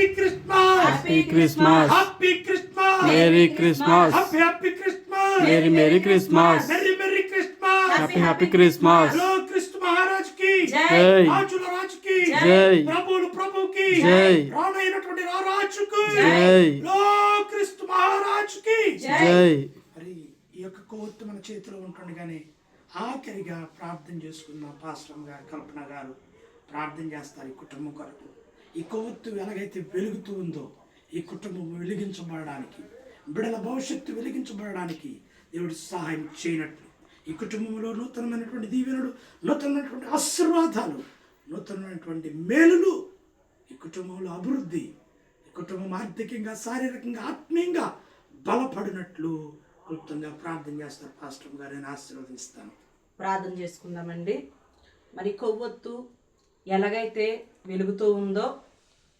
Merry Christmas. Happy Christmas. Happy Christmas. Merry Christmas. Happy Christmas. Merry Christmas. Merry Christmas. Happy Christmas. Hello Christ महाराज की जय। రాజుల రాజు की జై। ప్రభువుల ప్రభుకి జై। రానైనటువంటి రాజుకి జై। లో క్రిస్తు మహారాజ్ కి జై। మరి ఈ యొక్క కొవ్వొత్తు మన చేతిలో ఉంటుండగానే ఆఖరిగా ప్రార్థన చేసుకున్న పాస్టర్ గారు కల్పన గారు ప్రార్థన చేస్తారు ఈ కుటుంబం కొరకు. ఈ కొవ్వొత్తు ఎలాగైతే వెలుగుతూ ఉందో ఈ కుటుంబం వెలిగించబడడానికి, బిడ్డల భవిష్యత్తు వెలిగించబడడానికి దేవుడు సహాయం చేయనట్లు ఈ కుటుంబంలో నూతనమైనటువంటి దీవెనలు, నూతనమైనటువంటి ఆశీర్వాదాలు, నూతనమైనటువంటి మేలులు, ఈ కుటుంబంలో అభివృద్ధి, ఈ కుటుంబం ఆర్థికంగా, శారీరకంగా, ఆత్మీయంగా బలపడినట్లు క్లుప్తంగా ప్రార్థన చేస్తారు పాస్టర్ గారు. నేను ఆశీర్వదిస్తాను. ప్రార్థన చేసుకుందామండి. మరి కొవ్వొత్తు ఎలాగైతే వెలుగుతూ ఉందో